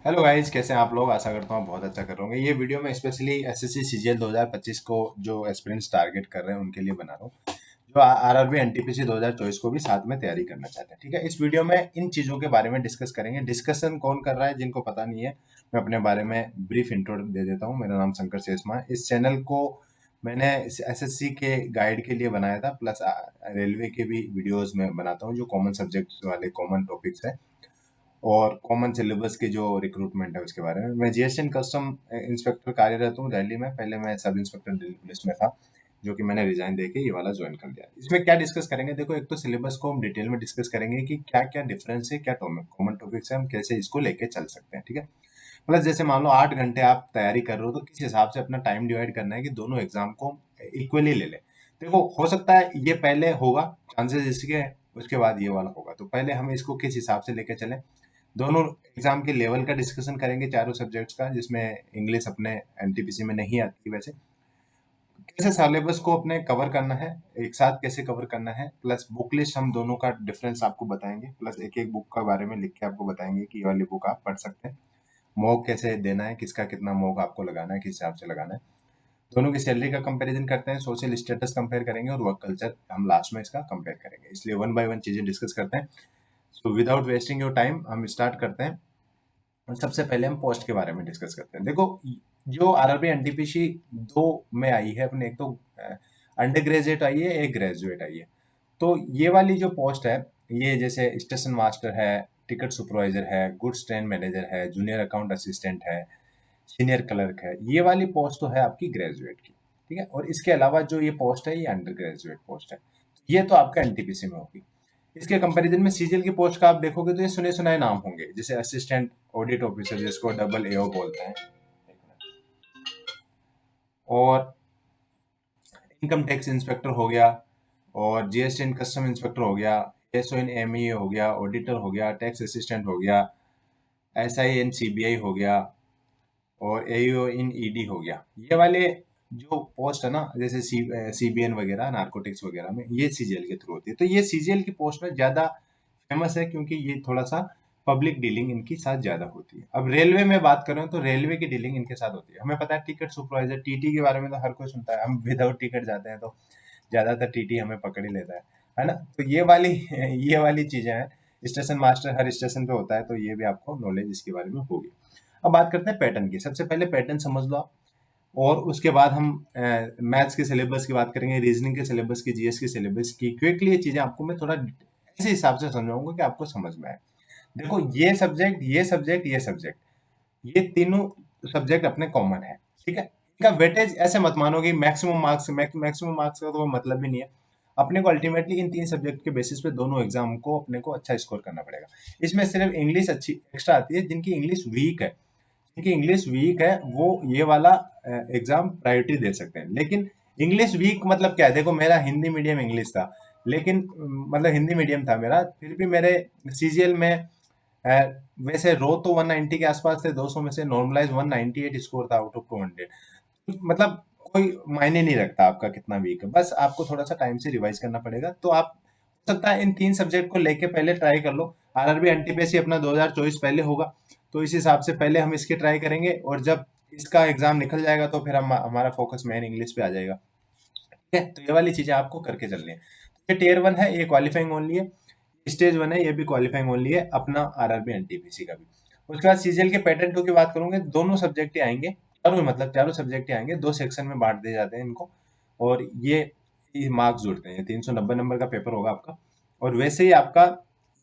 Hello guys, कैसे हैं आप लोग। आशा करता हूँ बहुत अच्छा कर रहे होंगे। ये वीडियो मैं स्पेशली एसएससी सीजीएल 2025 को जो एस्पिरेंट्स टारगेट कर रहे हैं उनके लिए बना रहा हूँ, जो आरआरबी एनटीपीसी 2024 को भी साथ में तैयारी करना चाहते हैं। ठीक है, इस वीडियो में इन चीज़ों के बारे में डिस्कस करेंगे। डिस्कशन कौन कर रहा है, जिनको पता नहीं है, मैं अपने बारे में ब्रीफ इंट्रो दे देता हूँ। मेरा नाम शंकर शेषमा है। इस चैनल को मैंने एसएससी के गाइड के लिए बनाया था, प्लस रेलवे के भी वीडियोज में बनाता हूँ, जो कॉमन सब्जेक्ट वाले कॉमन टॉपिक्स है और कॉमन सिलेबस के जो रिक्रूटमेंट है उसके बारे में। मैं जीएसटी एंड कस्टम इंस्पेक्टर कार्यरत हूँ दिल्ली में। पहले मैं सब इंस्पेक्टर दिल्ली पुलिस में था, जो कि मैंने रिजाइन देके ये वाला ज्वाइन कर लिया। इसमें क्या डिस्कस करेंगे, देखो, एक तो सिलेबस को हम डिटेल में डिस्कस करेंगे कि क्या क्या डिफरेंस है, क्या कॉमन टॉपिक्स है, हम कैसे इसको लेके चल सकते हैं। ठीक है, प्लस जैसे मान लो 8 घंटे आप तैयारी कर रहे हो, तो किस हिसाब से अपना टाइम डिवाइड करना है कि दोनों एग्जाम को इक्वली ले ले। देखो, हो सकता है ये पहले होगा, चांसेस इसके हैं, उसके बाद ये वाला होगा, तो पहले हम इसको किस हिसाब से लेके चलें। दोनों एग्जाम के लेवल का डिस्कशन करेंगे, चारों सब्जेक्ट्स का, जिसमें इंग्लिश अपने एनटीपीसी में नहीं आती वैसे। कैसे सिलेबस को अपने कवर करना है, एक साथ कैसे कवर करना है, प्लस बुक लिस्ट हम दोनों का डिफरेंस आपको बताएंगे, प्लस एक एक बुक का बारे में लिख के आपको बताएंगे कि ये वाली बुक आप पढ़ सकते हैं। मॉक कैसे देना है, किसका कितना मॉक आपको लगाना है, किस हिसाब से लगाना है। दोनों की सैलरी का कंपैरिजन करते हैं, सोशल स्टेटस कंपेयर करेंगे और वर्क कल्चर हम लास्ट में इसका कंपेयर करेंगे। इसलिए वन बाय वन चीजें डिस्कस करते हैं। So without wasting your time हम स्टार्ट करते हैं। और सबसे पहले हम पोस्ट के बारे में डिस्कस करते हैं। देखो, जो आरआरबी एनटीपीसी दो में आई है अपने, एक तो अंडर ग्रेजुएट आई है, एक ग्रेजुएट आई है। तो ये वाली जो पोस्ट है, ये जैसे स्टेशन मास्टर है, टिकट सुपरवाइजर है, गुड्स ट्रेन मैनेजर है, जूनियर अकाउंट असिस्टेंट है, सीनियर क्लर्क है, ये वाली पोस्ट तो है आपकी ग्रेजुएट की। ठीक है, और इसके अलावा जो ये पोस्ट है, ये अंडर ग्रेजुएट पोस्ट है। ये तो आपका एनटीपीसी में होगी। इसके कंपैरिजन में सीजीएल की पोस्ट का आप देखोगे तो ये सुने सुनाए नाम होंगे, जैसे असिस्टेंट ऑडिट ऑफिसर, जिसको डबल एओ बोलते हैं, और इनकम टैक्स इंस्पेक्टर हो गया, और जीएसटी एंड कस्टम इंस्पेक्टर हो गया, एसओ इन एमईए हो गया, ऑडिटर हो गया, टैक्स असिस्टेंट हो गया, एसआई इन सीबीआई हो गया, और एईओ इन ईडी हो गया। ये वाले जो पोस्ट है ना, जैसे सीबीएन वगैरह, नार्कोटिक्स वगैरह में, ये सीजीएल के थ्रू होती है। तो ये सीजीएल की पोस्ट में ज्यादा फेमस है, क्योंकि ये थोड़ा सा पब्लिक डीलिंग इनकी साथ ज्यादा होती है। अब रेलवे में बात करें तो रेलवे की डीलिंग इनके साथ होती है। हमें पता है टिकट सुपरवाइजर टीटी के बारे में तो हर कोई सुनता है, हम विदाउट टिकट जाते हैं तो ज्यादातर टीटी हमें पकड़ ही लेता है ना। तो ये वाली ये वाली चीजें हैं। स्टेशन मास्टर हर स्टेशन पे होता है, तो ये भी आपको नॉलेज इसके बारे में होगी। अब बात करते हैं पैटर्न की। सबसे पहले पैटर्न समझ लो आप, और उसके बाद हम मैथ्स के सिलेबस की बात करेंगे, रीजनिंग के सिलेबस की, जीएस के सिलेबस की। क्विकली ये चीजें आपको मैं थोड़ा ऐसे हिसाब से समझाऊंगा कि आपको समझ में आए। देखो, ये सब्जेक्ट, ये सब्जेक्ट, ये सब्जेक्ट, ये तीनों सब्जेक्ट अपने कॉमन है। ठीक है, इनका वेटेज ऐसे मत मानो कि मैक्सिमम मार्क्स, मैक्सिमम मार्क्स का तो कोई मतलब ही नहीं है। अपने को अल्टीमेटली इन तीन सब्जेक्ट के बेसिस पे दोनों एग्जाम को अपने को अच्छा स्कोर करना पड़ेगा। इसमें सिर्फ इंग्लिश अच्छी एक्स्ट्रा आती है, जिनकी इंग्लिश वीक है, जिनकी इंग्लिश वीक है वो ये वाला एग्जाम प्रायोरिटी दे सकते हैं। लेकिन इंग्लिश वीक मतलब क्या है, देखो, मेरा हिंदी मीडियम इंग्लिश था, लेकिन मतलब हिंदी मीडियम था मेरा, फिर भी मेरे सीजीएल में अ, वैसे रो तो 190 के आसपास थे, 200 में से नॉर्मलाइज 198 स्कोर था आउट ऑफ 200। मतलब कोई मायने नहीं रखता आपका कितना वीक है, बस आपको थोड़ा सा टाइम से रिवाइज करना पड़ेगा। तो आप, हो सकता है इन तीन सब्जेक्ट को लेके पहले ट्राई कर लो। आरआरबी एनटीपीसी अपना 2024 पहले होगा, तो इस हिसाब से पहले हम इसके ट्राई करेंगे, और जब इसका एग्जाम निकल जाएगा तो फिर हम हमारा फोकस मेन इंग्लिश पे आ जाएगा। ठीक है, तो ये वाली चीजें आपको करके चलनी है। ये टियर 1 है, ये क्वालिफाइंग ओनली है। स्टेज 1 है, ये भी क्वालिफाइंग ओनली है, अपना आरआरबी एनटीपीसी का भी। उसके बाद सीजीएल के पैटर्न 2 की बात करूंगे, दोनों सब्जेक्ट ही आएंगे, चारों, मतलब चारों सब्जेक्ट ही आएंगे, 2 सेक्शन में बांट दिए जाते हैं इनको। और ये मार्क्स जुड़ते हैं, 390 नंबर का पेपर होगा आपका। और वैसे ही आपका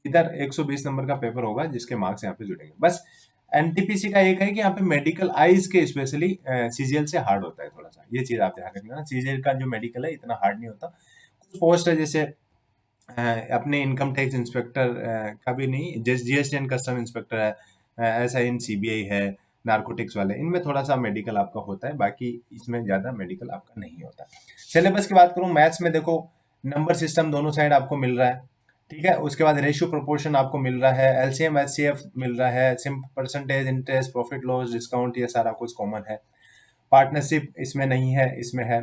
इधर 120 नंबर का पेपर होगा, जिसके मार्क्स यहाँ पे जुड़ेंगे। बस एनटीपीसी का एक है कि यहाँ पे मेडिकल आईज के स्पेशली सीजीएल से हार्ड होता है थोड़ा सा, ये चीज आप ध्यान रखना। सीजीएल का जो मेडिकल है इतना हार्ड नहीं होता। कुछ पोस्ट है जैसे अपने इनकम टैक्स इंस्पेक्टर का भी नहीं, just GST and custom inspector है, ऐसा इन सीबीआई है, नार्कोटिक्स वाले, इनमें थोड़ा सा मेडिकल आपका होता है, बाकी इसमें ज्यादा मेडिकल आपका नहीं होता। सिलेबस की बात करूं, मैथ्स में देखो, नंबर सिस्टम दोनों साइड आपको मिल रहा है। ठीक है, उसके बाद रेशियो प्रोपोर्शन आपको मिल रहा है, एलसीएम एचसीएफ मिल रहा है, SIM percentage, interest, profit loss, discount, ये सारा कुछ कॉमन है। पार्टनरशिप इसमें नहीं है, इसमें है।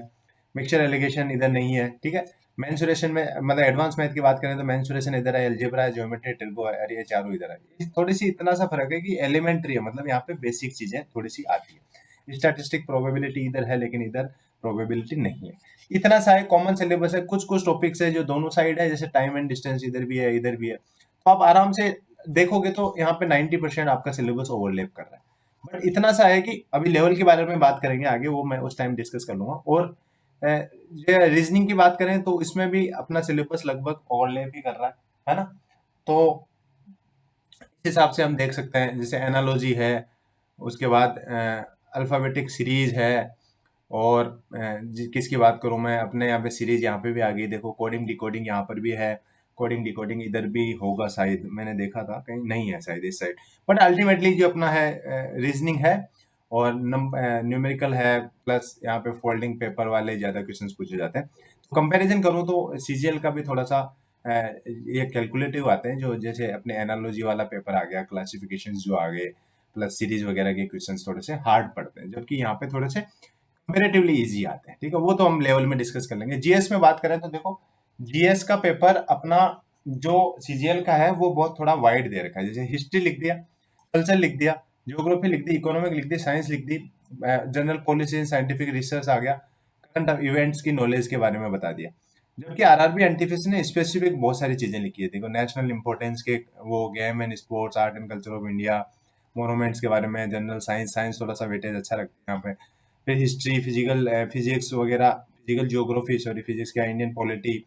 मिक्सचर एलिगेशन इधर नहीं है। ठीक है, मेंसुरेशन में मतलब एडवांस मैथ की बात करें तो मेंसुरेशन इधर है, अलजेब्रा है, ज्योमेट्री, ट्रिगो है, और ये चारों इधर है। थोड़ी सी इतना सा फर्क है कि एलिमेंट्री है, मतलब यहाँ पे बेसिक चीजें थोड़ी सी आती है। स्टैटिस्टिक प्रोबेबिलिटी इधर है लेकिन इधर प्रोबेबिलिटी नहीं है। इतना सा है, कॉमन सिलेबस है। कुछ कुछ टॉपिक्स है जो दोनों साइड है, जैसे टाइम एंड डिस्टेंस इधर भी है इधर भी है, तो आप आराम से देखोगे तो यहाँ पे 90% आपका सिलेबस ओवरलैप कर रहा है। बट इतना सा है कि अभी लेवल के बारे में बात करेंगे आगे, वो मैं उस टाइम डिस्कस कर लूंगा। और ये रीजनिंग की बात करें तो इसमें भी अपना सिलेबस लगभग ओवरलैप ही कर रहा है ना। तो इस हिसाब से हम देख सकते हैं, जैसे एनालॉजी है, उसके बाद अल्फाबेटिक सीरीज है, और किसकी बात करूं मैं, अपने यहाँ पे सीरीज यहाँ पे भी आ गई, देखो कोडिंग डिकोडिंग यहाँ पर भी है। कोडिंग डिकोडिंग इधर भी होगा शायद, मैंने देखा था कहीं, नहीं है शायद इस साइड। बट अल्टीमेटली जो अपना है रीजनिंग है, और न्यूमेरिकल है, प्लस यहाँ पे फोल्डिंग पेपर वाले ज्यादा क्वेश्चंस पूछे जाते हैं। तो कंपैरिजन करूँ तो सीजीएल का भी थोड़ा सा ये कैलकुलेटिव आते हैं, जो जैसे अपने एनालॉजी वाला पेपर आ गया, क्लासिफिकेशन जो आ गए, प्लस सीरीज वगैरह के क्वेश्चंस थोड़े से हार्ड पड़ते हैं, जबकि यहाँ पे थोड़े से कंपेरेटिवली इजी आते हैं। ठीक है, वो तो हम लेवल में डिस्कस कर लेंगे। जीएस में बात करें तो देखो, जीएस का पेपर अपना जो सीजीएल का है वो बहुत थोड़ा वाइड दे रखा है। जैसे हिस्ट्री लिख दिया, कल्चर लिख दिया, ज्योग्राफी लिख दी, इकोनॉमिक लिख दी, साइंस लिख दी, जनरल पॉलिसी, साइंटिफिक रिसर्च आ गया, करंट इवेंट्स की नॉलेज के बारे में बता दिया। जबकि आरआरबी एनटीपीसी ने स्पेसिफिक बहुत सारी चीजें लिखी है। देखो, नेशनल इंपॉर्टेंस के वो game and sports, art and culture of India, monuments के बारे में, जनरल साइंस, साइंस थोड़ा सा वेटेज अच्छा लगता है यहाँ पे, फिर हिस्ट्री, फिजिकल फिजिक्स वगैरह, फिजिकल ज्योग्राफी, सॉरी फिजिक्स क्या, इंडियन पॉलिटी,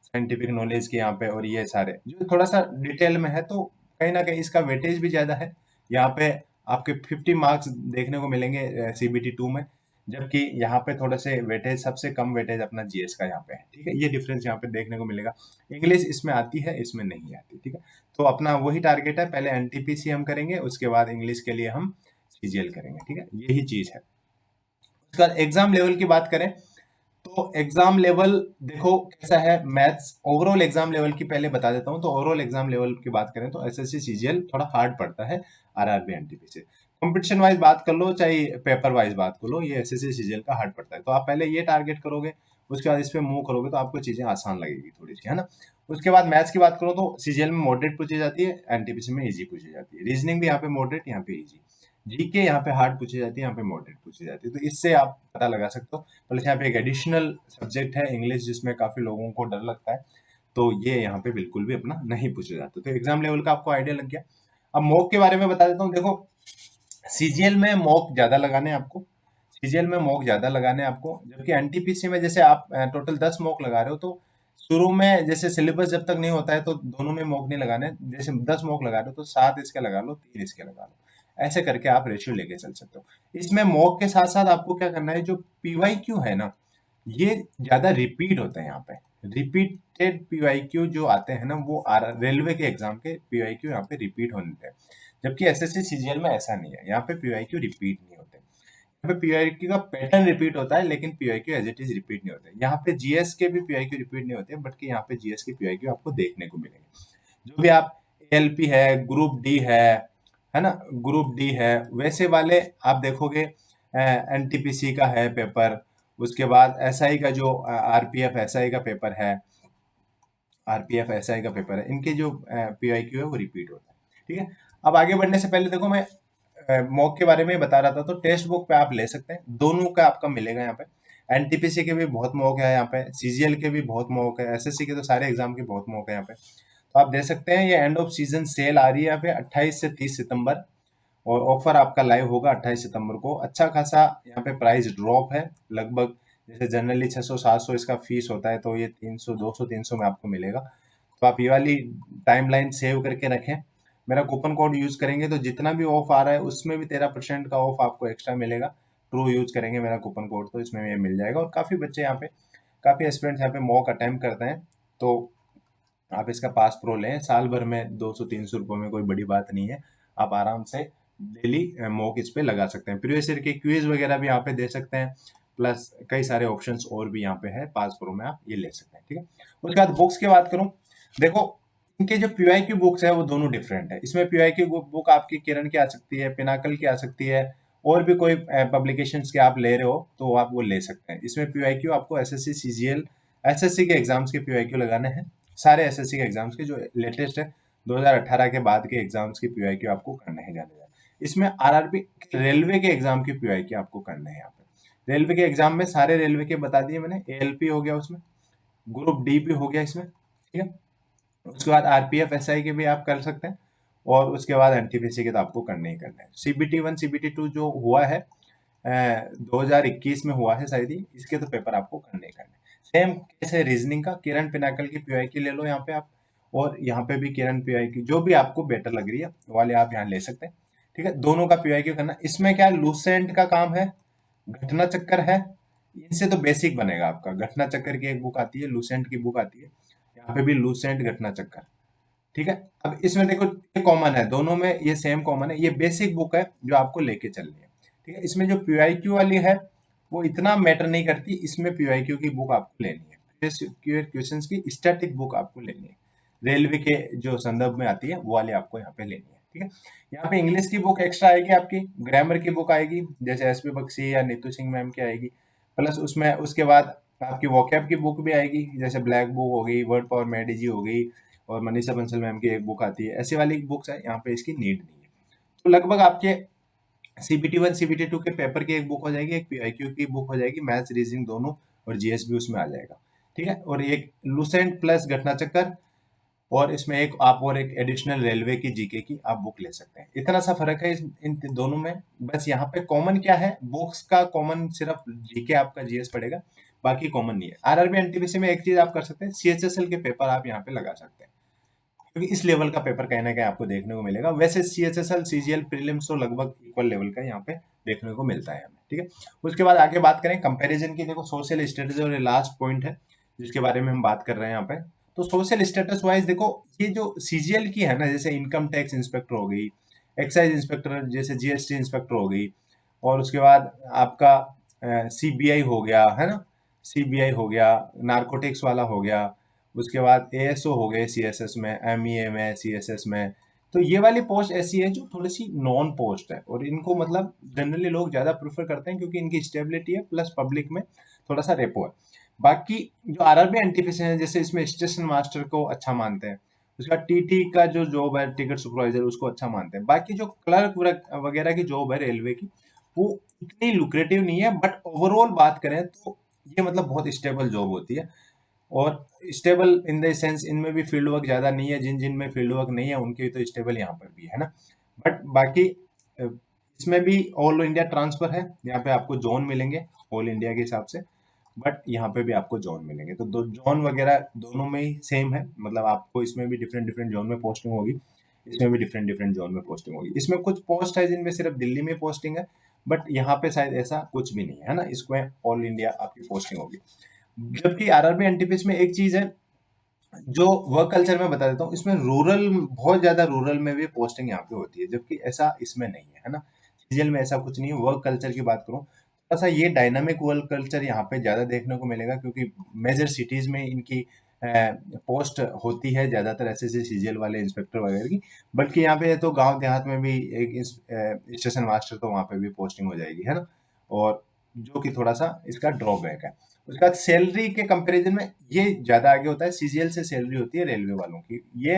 साइंटिफिक नॉलेज के यहाँ पे, और ये सारे जो थोड़ा सा डिटेल में है, तो कहीं ना कहीं इसका वेटेज भी ज्यादा है। यहाँ पे आपके 50 मार्क्स देखने को मिलेंगे सीबीटी 2 में, जबकि यहाँ पे थोड़े से वेटेज, सबसे कम वेटेज अपना जीएस का यहाँ पे है। ठीक है, ये डिफरेंस यहाँ पे देखने को मिलेगा। इंग्लिश इसमें आती है, इसमें नहीं आती। ठीक है, तो अपना वही टारगेट है, पहले एनटीपीसी हम करेंगे, उसके बाद इंग्लिश के लिए हम सीजीएल करेंगे। ठीक है, यही चीज है। उसके बाद एग्जाम लेवल की बात करें तो एग्जाम लेवल देखो कैसा है। मैथ्स ओवरऑल एग्जाम लेवल की पहले बता देता हूं। तो ओवरऑल एग्जाम लेवल की बात करें तो एसएससी सीजीएल थोड़ा हार्ड पड़ता है आरआरबी एनटीपी से। कंपटीशन वाइज बात कर लो चाहे पेपर वाइज बात कर लो, ये एसएससी सीजीएल का हार्ड पड़ता है। तो आप पहले ये टारगेट करोगे, उसके बाद इस पे मूव करोगे तो आपको चीजें आसान लगेगी थोड़ी सी, है ना। उसके बाद मैथ्स की बात करो तो सीजीएल में मॉडरेट पूछी जाती है, एनटीपीसी में इजी पूछी जाती है। रीजनिंग भी यहाँ पे मॉडरेट, यहाँ पे इजी। जीके यहाँ पे हार्ड पूछी जाती है, यहाँ पे मॉडरेट पूछी जाती है। तो इससे आप पता लगा सकते हो। प्लस यहाँ पे एक एडिशनल सब्जेक्ट है इंग्लिश, जिसमें काफी लोगों को डर लगता है, तो ये यहाँ पे बिल्कुल भी अपना नहीं पूछा जाता। तो एग्जाम लेवल का आपको आइडिया लग गया। अब मॉक के बारे में बता देता हूँ। देखो, सीजीएल में मॉक ज्यादा लगाने हैं आपको, सीजीएल में मॉक ज्यादा लगाने हैं आपको, जबकि एनटीपीसी में जैसे आप टोटल 10 मॉक लगा रहे हो, तो शुरू में जैसे सिलेबस जब तक नहीं होता है तो दोनों में मॉक नहीं लगाने। जैसे 10 मॉक लगा रहे हो तो 7 इसके लगा लो, 3 इसके लगा लो, ऐसे करके आप रेशियो लेके चल सकते हो। इसमें मॉक के साथ साथ आपको क्या करना है, जो पीवाईक्यू है ना, ये ज्यादा रिपीट होते हैं यहाँ पे। रिपीटेड पीवाईक्यू जो आते हैं ना, वो रेलवे के एग्जाम के पीवाईक्यू यहाँ पे रिपीट होते हैं, जबकि एसएससी सीजीएल में ऐसा नहीं है। यहाँ पे पीवाईक्यू रिपीट नहीं होते, यहाँ पे पीवाईक्यू का पैटर्न रिपीट होता है, लेकिन PYQ as it is repeat नहीं होते। यहाँ पे जीएस के भी पीवाईक्यू रिपीट नहीं होते, बट यहाँ पे जीएस के पीवाईक्यू आपको देखने को मिलेंगे। जो भी आप एलपी है, ग्रुप डी है ना, ग्रुप डी है, वैसे वाले आप देखोगे। एनटीपीसी का है पेपर, उसके बाद एसआई का जो आरपीएफ एसआई का पेपर है, आरपीएफ एसआई का पेपर है, इनके जो पीआईक्यू है वो रिपीट होता है। ठीक है, अब आगे बढ़ने से पहले देखो, मैं मॉक के बारे में बता रहा था, तो टेक्स्ट बुक पे आप ले सकते हैं, दोनों का आपका मिलेगा यहाँ पे। एनटीपीसी के भी बहुत मॉक है यहाँ पे, सीजीएल के भी बहुत मॉक है, एसएससी के तो सारे एग्जाम के बहुत मॉक है यहाँ पे। तो आप दे सकते हैं। ये एंड ऑफ सीजन सेल आ रही है यहाँ पे 28 से 30 सितंबर, और ऑफर आपका लाइव होगा 28 सितंबर को। अच्छा खासा यहाँ पे प्राइस ड्रॉप है, लगभग जैसे जनरली 600-700 इसका फीस होता है, तो ये 300 200-300 में आपको मिलेगा। तो आप ये वाली टाइमलाइन सेव करके रखें। मेरा कूपन कोड यूज करेंगे तो जितना भी ऑफ आ रहा है उसमें भी 13% का ऑफ आपको एक्स्ट्रा मिलेगा। ट्रू यूज करेंगे मेरा कूपन कोड तो इसमें ये मिल जाएगा। और काफी बच्चे यहाँ पे, काफी एस्पिरेंट्स यहाँ पे मॉक अटेम्प्ट करते हैं, तो आप इसका पास प्रो लें। साल भर में 200-300 रुपये में कोई बड़ी बात नहीं है, आप आराम से डेली मॉक इस पे लगा सकते हैं। प्रीवियस ईयर के क्विज वगैरह भी यहाँ पे दे सकते हैं, प्लस कई सारे ऑप्शंस और भी यहाँ पे है, पास प्रो में आप ये ले सकते हैं। ठीक है, उसके बाद बुक्स की बात करूँ, देखो इनके जो पीवाईक्यू बुक्स है वो दोनों डिफरेंट है। इसमें पीवाईक्यू बुक आपकी किरण की आ सकती है, पिनाकल की आ सकती है, और भी कोई पब्लिकेशंस के आप ले रहे हो तो आप वो ले सकते हैं। इसमें पीवाईक्यू आपको एसएससी सीजीएल एसएससी के एग्जाम्स के पीवाईक्यू लगाने हैं, सारे एसएससी के एग्जाम्स के जो लेटेस्ट है 2018 के बाद के एग्जाम्स के पीवाईक्यू आपको करने हैं जाने जाने। इसमें आरआरबी रेलवे के एग्जाम के पीवाईक्यू आपको करने हैं यहाँ पे। रेलवे के एग्जाम में सारे रेलवे के बता दिए मैंने, एएलपी हो गया, उसमें ग्रुप डी भी हो गया इसमें, ठीक है। उसके बाद आरपीएफ एसआई के भी आप कर सकते हैं, और उसके बाद एनटीपीसी के तो आपको करने ही करने हैं। सीबीटी 1 सीबीटी 2 जो हुआ है 2021 में हुआ है शायद ही, इसके तो पेपर आपको करने ही करने। सेम केस है रीजनिंग का, किरण पिनाकल की पीवाईक्यू ले लो यहाँ पे आप, और यहाँ पे भी किरण पीवाईक्यू जो भी आपको बेटर लग रही है वाले आप यहाँ ले सकते हैं, ठीक है। दोनों का पीवाईक्यू करना। इसमें क्या लूसेंट का काम है, घटना चक्कर है, इनसे तो बेसिक बनेगा आपका। घटना चक्कर की एक बुक आती है, लूसेंट की बुक आती है, यहाँ पे भी लूसेंट घटना चक्कर, ठीक है। अब इसमें देखो ये कॉमन है, दोनों में ये सेम कॉमन है, ये बेसिक बुक है जो आपको लेके चलनी है, ठीक है। इसमें जो पीवाईक्यू वाली है वो इतना मैटर नहीं करती, इसमें पीवाईक्यू की बुक आपको लेनी है, क्वेश्चंस की स्टैटिक बुक आपको लेनी है, रेलवे के जो संदर्भ में आती है वो वाली आपको यहाँ पे लेनी है, ठीक है। यहाँ पे इंग्लिश की बुक एक्स्ट्रा आएगी आपकी, ग्रामर की बुक आएगी जैसे एसपी बख्शी या नीतू सिंह मैम की आएगी, प्लस उसमें उसके बाद आपकी वोकैब की बुक भी आएगी, जैसे ब्लैक बुक हो गई, वर्ड पावर मैडीजी हो गई, और मनीषा बंसल मैम की एक बुक आती है, ऐसी वाली बुक्स है, यहाँ पे इसकी नीड नहीं है। तो लगभग आपके सीबीटी 1 सीबीटी 2 के पेपर की एक बुक हो जाएगी, एक पीआईक्यू की बुक हो जाएगी, मैथ्स रीजनिंग दोनों, और जीएस भी उसमें आ जाएगा, ठीक है। और एक लूसेंट प्लस घटना चक्कर, और इसमें एक आप और एक एडिशनल रेलवे की जीके की आप बुक ले सकते हैं। इतना सा फर्क है इन दोनों में। बस यहाँ पे कॉमन क्या है, बुक्स का कॉमन सिर्फ जीके आपका जीएस पड़ेगा, बाकी कॉमन नहीं है। आरआरबी एनटीपीसी में एक चीज आप कर सकते हैं, सीएचएसएल के पेपर आप यहाँ पे लगा सकते हैं, क्योंकि इस लेवल का पेपर कहीं ना कहीं आपको देखने को मिलेगा। वैसे सीएचएसएल सीजीएल प्रीलिम्स तो लगभग इक्वल लेवल का यहाँ पे देखने को मिलता है हमें, ठीक है। उसके बाद आगे बात करें कंपैरिजन की, देखो सोशल स्टेटस और लास्ट पॉइंट है जिसके बारे में हम बात कर रहे हैं यहाँ पे। तो सोशल स्टेटस वाइज देखो, ये जो सीजीएल की है ना, जैसे इनकम टैक्स इंस्पेक्टर हो गई, एक्साइज इंस्पेक्टर जैसे जीएसटी इंस्पेक्टर हो गई, और उसके बाद आपका सीबीआई हो गया है ना, सीबीआई हो गया, नारकोटिक्स वाला हो गया, उसके बाद एएसओ हो गए सीएसएस में, एमईए में, सीएसएस में। तो ये वाली पोस्ट ऐसी है जो थोड़ी सी नॉन पोस्ट है, और इनको मतलब जनरली लोग ज्यादा प्रेफर करते हैं क्योंकि इनकी स्टेबिलिटी है, प्लस पब्लिक में थोड़ा सा रेपो है। बाकी जो आरआरबी एनटीपीसी है, जैसे इसमें स्टेशन मास्टर को अच्छा मानते हैं, उसका टीटी का जो जॉब है टिकट सुपरवाइजर उसको अच्छा मानते हैं। बाकी जो क्लर्क वगैरह की जॉब है रेलवे की, वो इतनी लुक्रेटिव नहीं है, बट ओवरऑल बात करें तो ये मतलब बहुत स्टेबल जॉब होती है। और स्टेबल इन द सेंस इनमें भी फील्ड वर्क ज़्यादा नहीं है, जिन जिन में फील्ड वर्क नहीं है उनके भी तो स्टेबल यहाँ पर भी है ना। बट बाकी इसमें भी ऑल इंडिया ट्रांसफर है, यहाँ पे आपको जोन मिलेंगे ऑल इंडिया के हिसाब से, बट यहाँ पे भी आपको जोन मिलेंगे। तो दो जोन वगैरह दोनों में ही सेम है, मतलब आपको इसमें भी डिफरेंट डिफरेंट जोन में पोस्टिंग होगी, इसमें भी डिफरेंट डिफरेंट जोन में पोस्टिंग होगी। इसमें कुछ पोस्ट है जिनमें सिर्फ दिल्ली में पोस्टिंग है, बट यहाँ पे शायद ऐसा कुछ भी नहीं है ना, इसमें ऑल इंडिया आपकी पोस्टिंग होगी। जबकि आरआरबी एनटीपीसी में एक चीज है जो वर्क कल्चर में बता देता हूँ, इसमें रूरल बहुत ज्यादा रूरल में भी पोस्टिंग यहाँ पे होती है, जबकि ऐसा इसमें नहीं है ना। सीजीएल में ऐसा कुछ नहीं है। वर्क कल्चर की बात करूँ, थोड़ा सा ये डायनामिक वर्क कल्चर यहाँ पे ज्यादा देखने को मिलेगा, क्योंकि मेजर सिटीज में इनकी पोस्ट होती है ज्यादातर एसएससी सीजीएल वाले इंस्पेक्टर वगैरह की। बल्कि यहाँ पे तो गांव देहात में भी एक स्टेशन मास्टर तो वहाँ पे भी पोस्टिंग हो जाएगी, है ना। और जो कि थोड़ा सा इसका ड्रॉबैक है। उसके बाद सैलरी के कंपैरिजन में ये ज्यादा आगे होता है, सीजीएल से सैलरी होती है रेलवे वालों की। ये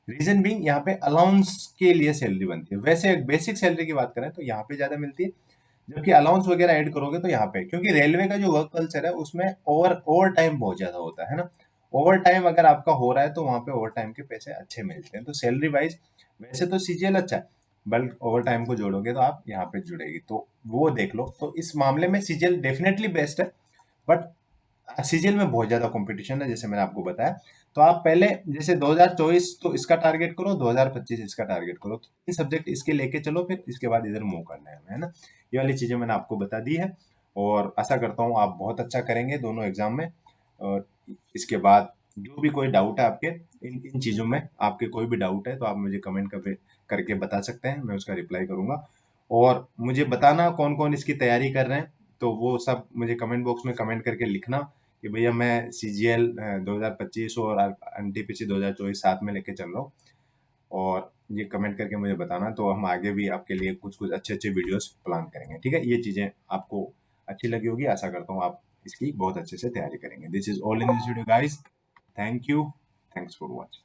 रीजन बीइंग यहाँ पे अलाउंस के लिए सैलरी बनती है। वैसे बेसिक सैलरी की बात करें तो यहाँ पे ज्यादा मिलती है, जबकि अलाउंस वगैरह ऐड करोगे तो यहाँ पे, क्योंकि रेलवे का जो वर्क कल्चर है उसमें ओवर टाइम बहुत ज्यादा होता है ना। ओवर टाइम अगर आपका हो रहा है तो वहाँ पे ओवर टाइम के पैसे अच्छे मिलते हैं। तो सैलरी वाइज वैसे तो सीजीएल अच्छा है, बल्कि ओवर टाइम को जोड़ोगे तो आप यहाँ पे जुड़ेगी, तो वो देख लो। तो इस मामले में सीजीएल डेफिनेटली बेस्ट है, बट सीजीएल में बहुत ज्यादा कंपटीशन है जैसे मैंने आपको बताया। तो आप पहले जैसे 2024 तो इसका टारगेट करो, 2025 इसका टारगेट करो, तो तीन सब्जेक्ट इसके लेके चलो, फिर इसके बाद इधर मूव करना है हमें, है ना। ये वाली चीजें मैंने आपको बता दी है, और आशा करता हूँ आप बहुत अच्छा करेंगे दोनों एग्जाम में। और इसके बाद जो भी कोई डाउट है आपके इन इन चीज़ों में, आपके कोई भी डाउट है तो आप मुझे कमेंट करके बता सकते हैं, मैं उसका रिप्लाई करूंगा। और मुझे बताना कौन कौन इसकी तैयारी कर रहे हैं, तो वो सब मुझे कमेंट बॉक्स में कमेंट करके लिखना कि भैया मैं सीजीएल 2025 और एनटीपीसी 2024 साथ में लेके चल रहा हूँ। और ये कमेंट करके मुझे बताना, तो हम आगे भी आपके लिए कुछ कुछ अच्छे अच्छे वीडियोस प्लान करेंगे, ठीक है। ये चीज़ें आपको अच्छी लगी होगी, आशा करता हूँ आप इसकी बहुत अच्छे से तैयारी करेंगे। This is all in this video guys. Thank you, thanks for watching.